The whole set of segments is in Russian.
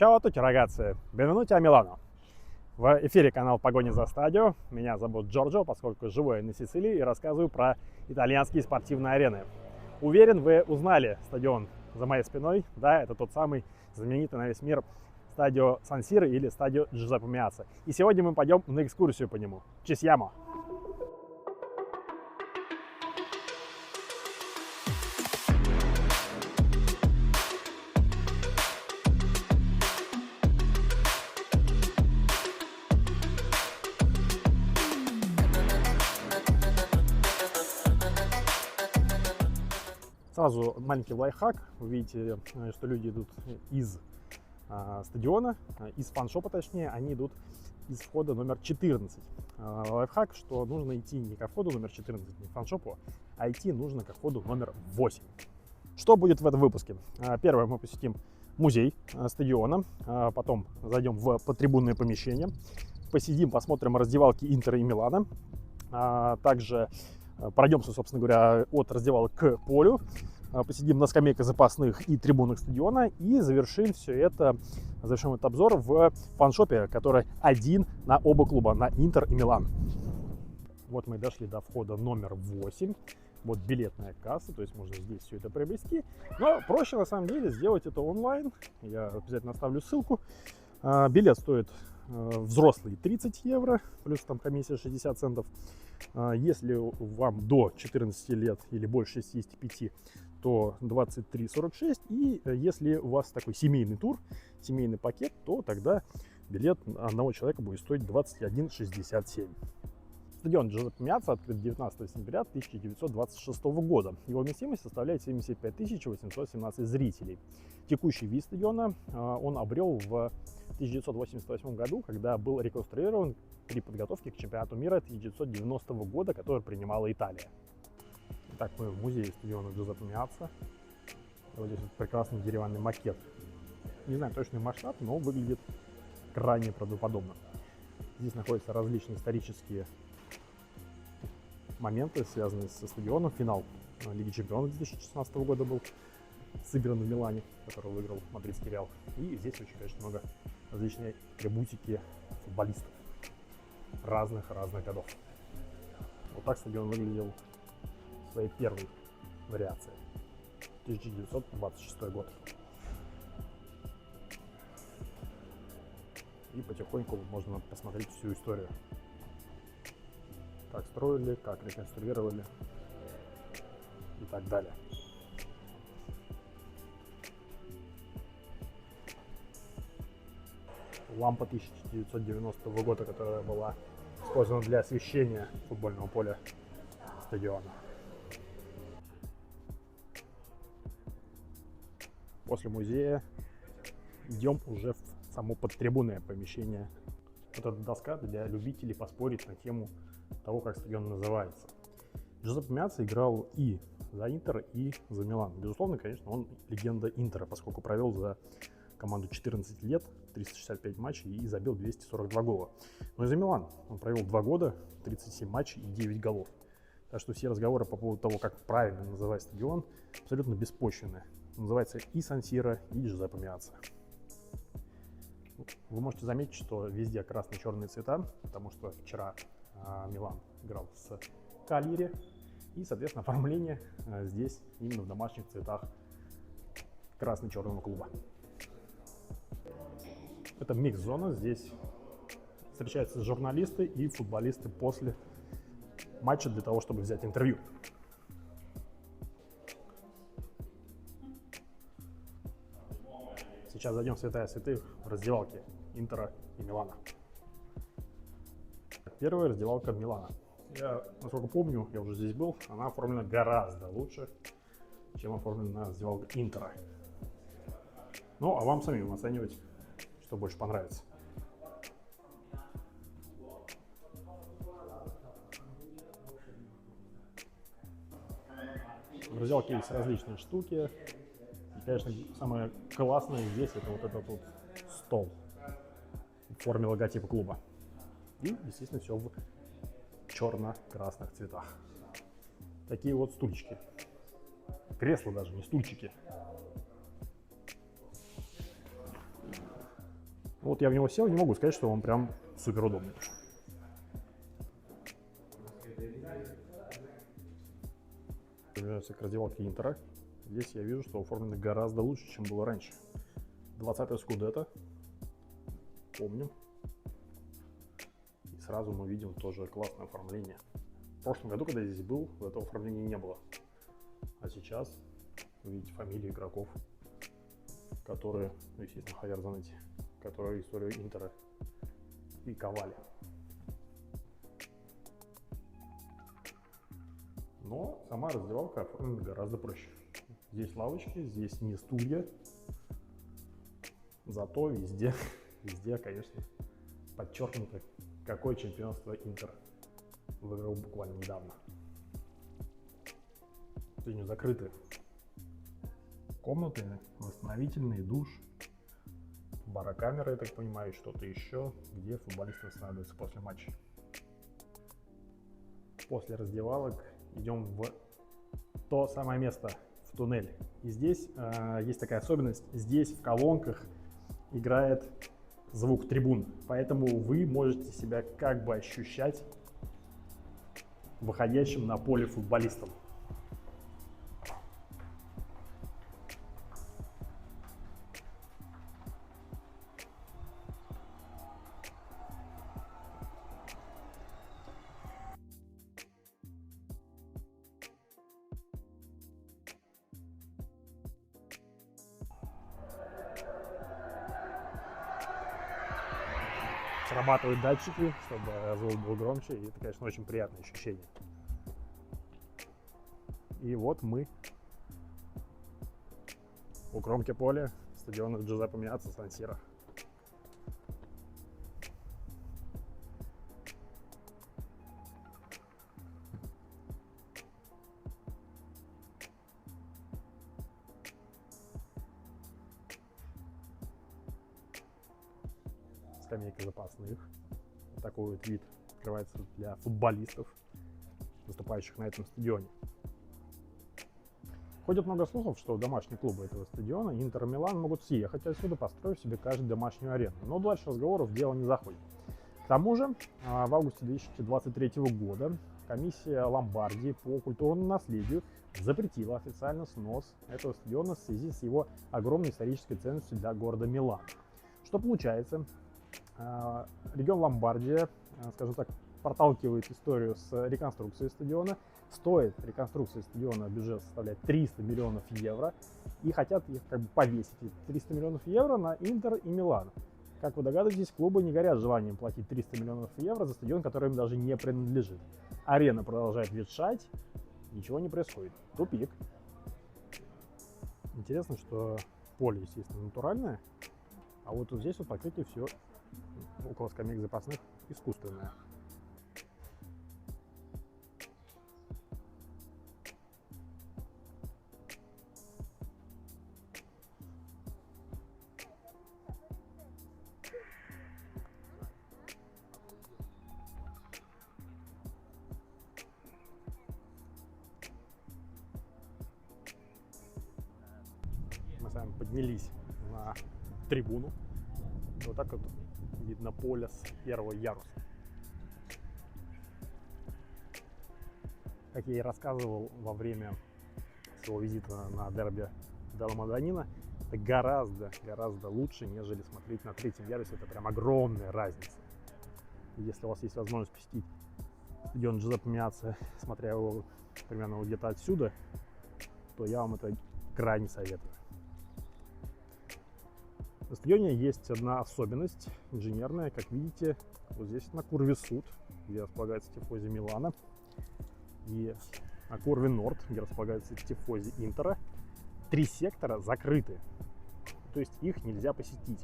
Ciao a tutti ragazzi, benvenuti a Milano. В эфире канал «Погоня за стадио». Меня зовут Джорджо, поскольку живу я на Сицилии и рассказываю про итальянские спортивные арены. Уверен, вы узнали стадион за моей спиной. Да, это тот самый знаменитый на весь мир стадио Сан-Сиро или стадио Джузеппе Меацца. И сегодня мы пойдем на экскурсию по нему. Чисьямо! Сразу маленький лайфхак. Вы видите, что люди идут из стадиона, из фан-шопа точнее, они идут из входа номер 14. Лайфхак, что нужно идти не ко входу номер 14, не к фан-шопу, а идти нужно ко входу номер 8. Что будет в этом выпуске? Первое, мы посетим музей стадиона, потом зайдем в подтрибунное помещение, посидим, посмотрим раздевалки Интера и Милана, также пройдемся, собственно говоря, от раздевалок к полю, посидим на скамейках запасных и трибунах стадиона и завершим этот обзор в фан-шопе, который один на оба клуба, на Интер и Милан. Вот мы дошли до входа номер 8. Вот билетная касса, то есть можно здесь все это приобрести. Но проще на самом деле сделать это онлайн. Я обязательно оставлю ссылку. Билет стоит взрослый 30 евро, плюс там комиссия 60 центов. Если вам до 14 лет или больше 65, то 23,46. И если у вас такой семейный тур, семейный пакет, то тогда билет одного человека будет стоить 21,67. Стадион Джузеппе Меацца открыт 19 сентября 1926 года. Его вместимость составляет 75 817 зрителей. Текущий вид стадиона он обрел в 1988 году, когда был реконструирован при подготовке к чемпионату мира 1990 года, который принимала Италия. Итак, мы в музее стадиона Джузеппе Меацца. Вот здесь вот прекрасный деревянный макет. Не знаю точный масштаб, но выглядит крайне правдоподобно. Здесь находятся различные исторические моменты, связанные со стадионом. Финал Лиги Чемпионов 2016 года был сыгран в Милане, который выиграл мадридский Реал. И здесь очень, конечно, много различной атрибутики футболистов разных годов. Вот так стадион выглядел в своей первой вариации. 1926 год. И потихоньку можно посмотреть всю историю. Как строили, как реконструировали и так далее. Лампа 1990 года, которая была использована для освещения футбольного поля стадиона. После музея идем уже в само подтрибунное помещение. Вот эта доска для любителей поспорить на тему того, как стадион называется. Джузеппе Меацца играл и за Интер, и за Милан. Безусловно, конечно, он легенда Интера, поскольку провел за команду 14 лет, 365 матчей и забил 242 гола. Но и за Милан он провел 2 года, 37 матчей и 9 голов. Так что все разговоры по поводу того, как правильно называть стадион, абсолютно беспочвенны. Он называется и Сан-Сиро, и Джузеппе Меацца. Вы можете заметить, что везде красно-черные цвета, потому что вчера Милан играл с Кальяри, и, соответственно, оформление здесь именно в домашних цветах красно-черного клуба. Это микс-зона, здесь встречаются журналисты и футболисты после матча для того, чтобы взять интервью. Сейчас зайдем в святая святых, в раздевалки Интера и Милана. Первая раздевалка Милана. Я, насколько помню, я уже здесь был, она оформлена гораздо лучше, чем оформлена раздевалка Интера. Ну, а вам самим оценивать, что больше понравится. В раздевалке есть различные штуки. И, конечно, самое классное здесь это вот этот вот стол в форме логотипа клуба. И, естественно, все в черно-красных цветах. Такие вот стульчики. Кресла даже, не стульчики. Вот я в него сел, не могу сказать, что он прям супер удобный. Вернемся к раздевалке Интера. Здесь я вижу, что оформлено гораздо лучше, чем было раньше. 20-й Скудетто. Помним. И сразу мы видим тоже классное оформление. В прошлом году, когда я здесь был, этого оформления не было. А сейчас вы видите фамилии игроков, которые, ну, естественно, Хавьер Занетти, которые историю Интера и ковали. Но сама раздевалка оформлена гораздо проще. Здесь лавочки, здесь не стулья. Зато везде, конечно, подчеркнуто, какое чемпионство Интер выиграл буквально недавно. К сожалению, закрыты комнаты, восстановительный душ, барокамера, я так понимаю, что-то еще, где футболисты восстанавливаются после матча. После раздевалок идем в то самое место, в туннель. И здесь есть такая особенность, здесь в колонках играет звук трибун, поэтому вы можете себя как бы ощущать выходящим на поле футболистом. Срабатывают датчики, чтобы звук был громче, и это, конечно, очень приятное ощущение. И вот мы у кромки поля стадиона Джузеппе Меацца, Сан-Сиро. Скамейка запасных. Такой вот вид открывается для футболистов, выступающих на этом стадионе. Ходит много слухов, что домашние клубы этого стадиона, Интер и Милан, могут съехать отсюда, построив себе каждую домашнюю арену. Но дальше разговоров дело не заходит. К тому же, в августе 2023 года комиссия Ломбардии по культурному наследию запретила официально снос этого стадиона в связи с его огромной исторической ценностью для города Милан. Что получается? Регион Ломбардия, скажем так, проталкивает историю с реконструкцией стадиона. Стоит реконструкция стадиона, бюджет составляет 300 миллионов евро. И хотят их как бы повесить, 300 миллионов евро, на Интер и Милан. Как вы догадываетесь, клубы не горят желанием платить 300 миллионов евро за стадион, который им даже не принадлежит. Арена продолжает ветшать, ничего не происходит. Тупик. Интересно, что поле, естественно, натуральное, а вот здесь вот покрытие все около скамеек запасных искусственное. Мы с вами поднялись на трибуну. Вот так вот видно поле с первого яруса. Как я и рассказывал во время своего визита на дерби Делла Мадонина, это гораздо лучше, нежели смотреть на третьем ярусе. Это прям огромная разница. И если у вас есть возможность посетить стадион Джузеппе Меацца, смотря его примерно где-то отсюда, то я вам это крайне советую. На стадионе есть одна особенность инженерная. Как видите, вот здесь на курве Суд, где располагается тифози Милана, и на курве Норд, где располагается тифози Интера, 3 сектора закрыты. То есть их нельзя посетить.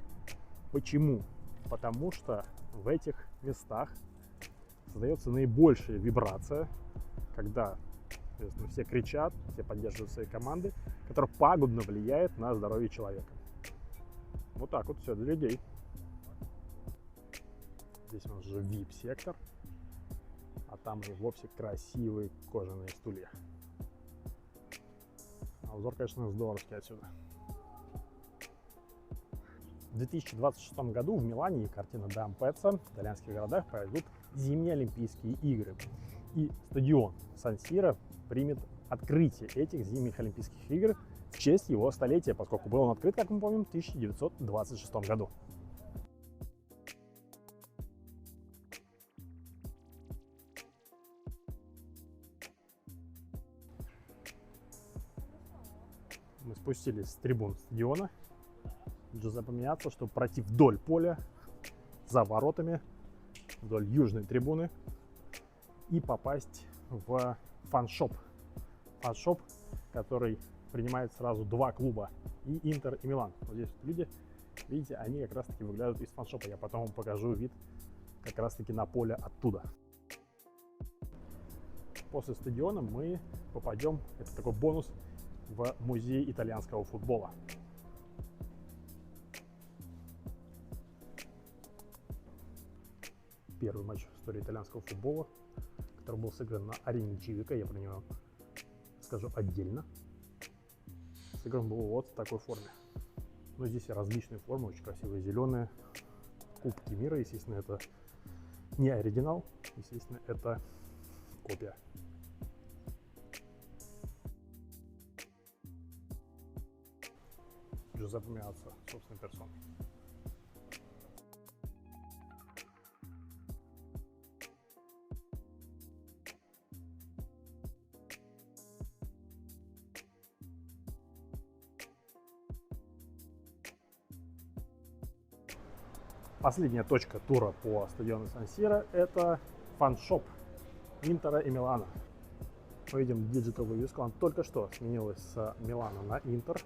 Почему? Потому что в этих местах создается наибольшая вибрация, когда все кричат, все поддерживают свои команды, которая пагубно влияет на здоровье человека. Вот так вот все для людей. Здесь у нас же VIP-сектор, а там и вовсе красивые кожаные стулья. А узор, конечно, здоровский отсюда. В 2026 году в Милане и Кортина д'Ампеццо в итальянских городах пройдут зимние Олимпийские игры. И стадион Сан-Сиро примет открытие этих зимних Олимпийских игр в честь его столетия, поскольку был он открыт, как мы помним, в 1926 году. Мы спустились с трибун стадиона. Джузеппе Меацца, чтобы пройти вдоль поля, за воротами, вдоль южной трибуны и попасть в фан-шоп. Фан-шоп, который принимает сразу два клуба, и Интер, и Милан. Вот здесь люди, видите, они как раз таки выглядывают из фан-шопа. Я потом вам покажу вид как раз таки на поле оттуда. После стадиона мы попадем, это такой бонус, в музей итальянского футбола. Первый матч в истории итальянского футбола, который был сыгран на арене Чивика, я про него скажу отдельно. Сыгран был вот в такой форме. Но здесь различные формы, очень красивые, зеленые. Кубки мира, естественно, это не оригинал, естественно, это копия. Джузеппе Меацца собственной персоной. Последняя точка тура по стадиону Сан-Сиро – это фан-шоп Интера и Милана. Мы видим диджитал вывеску, она только что сменилась с Милана на Интер.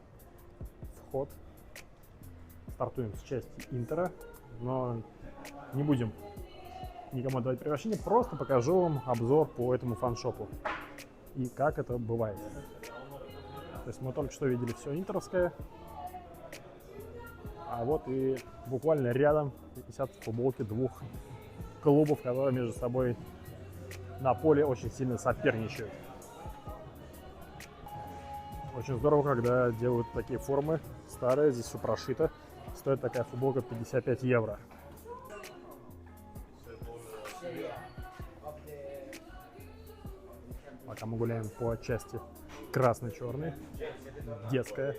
Вход. Стартуем с части Интера, но не будем никому давать приглашение, просто покажу вам обзор по этому фан-шопу и как это бывает. То есть мы только что видели все интеровское, а вот и буквально рядом висят футболки двух клубов, которые между собой на поле очень сильно соперничают. Очень здорово, когда делают такие формы старые, здесь все прошито. Стоит такая футболка 55 евро. Пока мы гуляем по части красно-черной, детская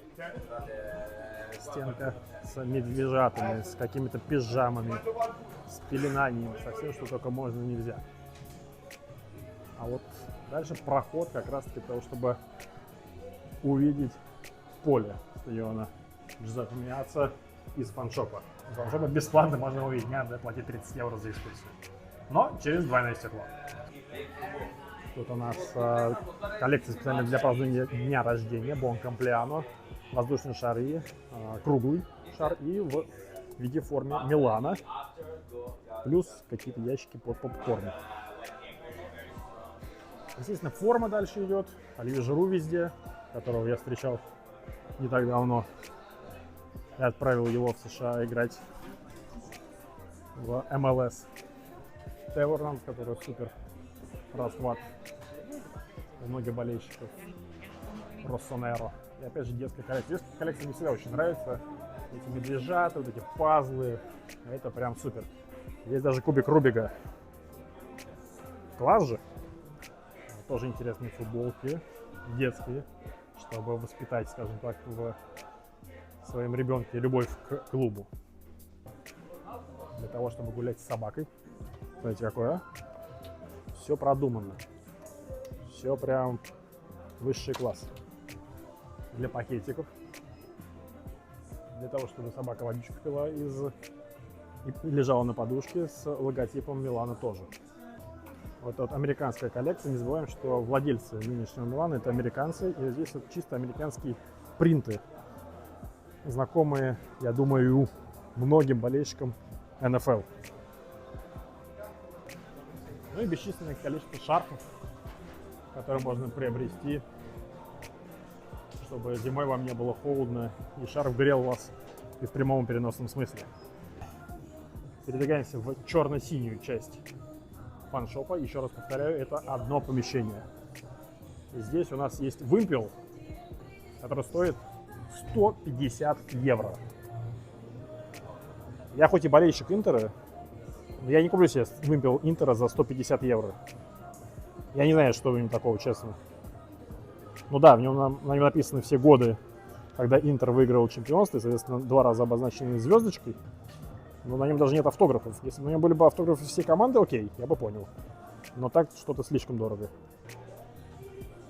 стенка с медвежатами, с какими-то пижамами, с пеленаниями, со всем, что только можно и нельзя. А вот дальше проход как раз таки для того, чтобы увидеть поле стадиона Джузеппе Меацца из фан-шопа. Из фан-шопа бесплатно можно увидеть, не надо платить 30 евро за экскурсию. Но через двойное стекло. Тут у нас коллекция специально для празднования дня рождения, бон комплеано, воздушные шары, круглый шар и в виде формы Милана, плюс какие-то ящики под попкорн. Естественно, форма дальше идет, Оливье Жиру везде, которого я встречал не так давно. Я отправил его в США играть в МЛС. Тевернан, который супер расхват у многих болельщиков. Россонеро. И опять же детская коллекция. Детская коллекция мне всегда очень нравится. Эти медвежата, вот эти пазлы. Это прям супер. Есть даже кубик Рубика. Класс же. Тоже интересные футболки. Детские. Чтобы воспитать, скажем так, в своем ребенке любовь к клубу. Для того, чтобы гулять с собакой. Смотрите, какое. Все продумано. Все прям высший класс. Для пакетиков. Для того, чтобы собака водичку пила и лежала на подушке с логотипом Милана тоже. Вот американская коллекция. Не забываем, что владельцы нынешнего Милана это американцы. И здесь вот чисто американские принты. Знакомые, я думаю, многим болельщикам НФЛ. Ну и бесчисленное количество шарфов, которые можно приобрести, чтобы зимой вам не было холодно и шарф грел вас и в прямом и переносном смысле. Передвигаемся в черно-синюю часть фан-шопа. Еще раз повторяю, это одно помещение. И здесь у нас есть вымпел, который стоит 150 евро. Я хоть и болельщик Интера, но я не куплю себе вымпел Интера за 150 евро. Я не знаю, что в нем такого, честно. Ну да, на нем написаны все годы, когда Интер выиграл чемпионство, и, соответственно, 2 раза обозначены звездочкой. Но на нем даже нет автографов. Если бы на нем были бы автографы всей команды, окей, я бы понял. Но так что-то слишком дорого.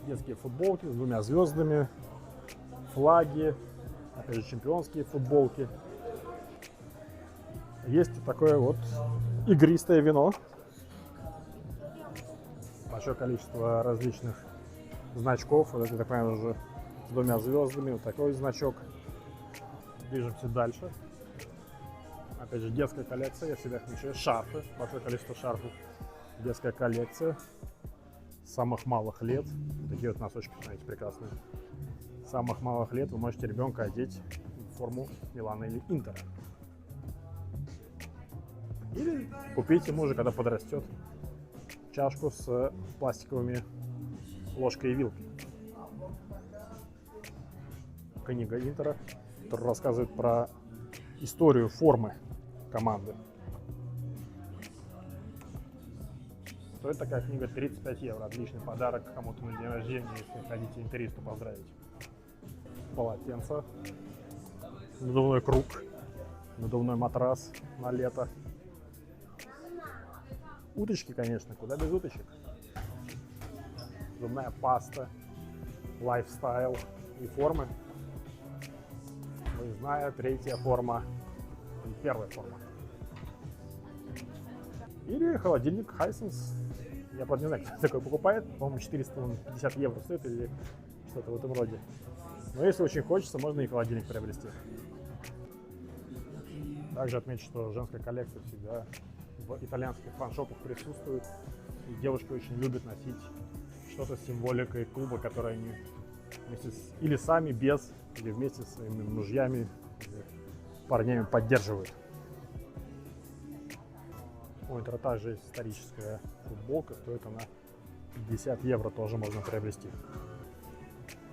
Детские футболки с 2 звездами, флаги, опять же чемпионские футболки. Есть такое вот игристое вино. Большое количество различных значков. Вот это, так понимаю, уже с 2 звездами. Вот такой значок. Движемся дальше. Опять же, детская коллекция. Я всегда отмечаю шарфы. Большое количество шарфов. Детская коллекция. С самых малых лет. Такие вот носочки, смотрите, прекрасные. С самых малых лет вы можете ребенка одеть в форму Милана или Интера. Или купить ему уже, когда подрастет, чашку с пластиковыми ложкой и вилкой. Книга Интера, которая рассказывает про историю формы команды. Стоит такая книга 35 евро. Отличный подарок кому-то на день рождения, если хотите интеристу поздравить. Полотенце, надувной круг, надувной матрас на лето. Уточки, конечно, куда без уточек. Зубная паста, лайфстайл и формы. Выездная, 3-я форма и 1-я форма. Или холодильник Hisense. Я, правда, не знаю, кто такой покупает. По-моему, 450 евро стоит или что-то в этом роде. Но если очень хочется, можно и холодильник приобрести. Также отмечу, что женская коллекция всегда в итальянских фан-шопах присутствует. И девушки очень любят носить что-то с символикой клуба, который они вместе или сами, без, или вместе с своими мужьями, или парнями поддерживают. У Интера также есть историческая футболка, стоит она 50 евро, тоже можно приобрести.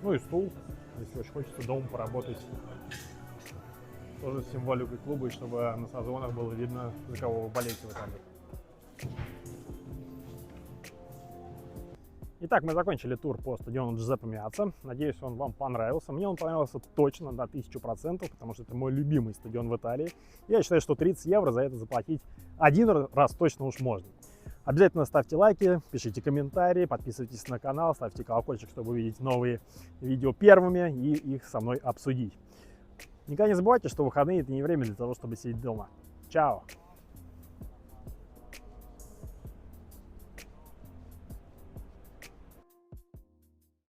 Ну и стул, если очень хочется дома поработать. Тоже с символикой клуба, и чтобы на созвонах было видно, за кого вы болеете в Италии. Итак, мы закончили тур по стадиону Джузеппе Меацца. Надеюсь, он вам понравился. Мне он понравился точно на 1000%, потому что это мой любимый стадион в Италии. Я считаю, что 30 евро за это заплатить один раз точно уж можно. Обязательно ставьте лайки, пишите комментарии, подписывайтесь на канал, ставьте колокольчик, чтобы увидеть новые видео первыми и их со мной обсудить. Никогда не забывайте, что выходные — это не время для того, чтобы сидеть дома. Чао!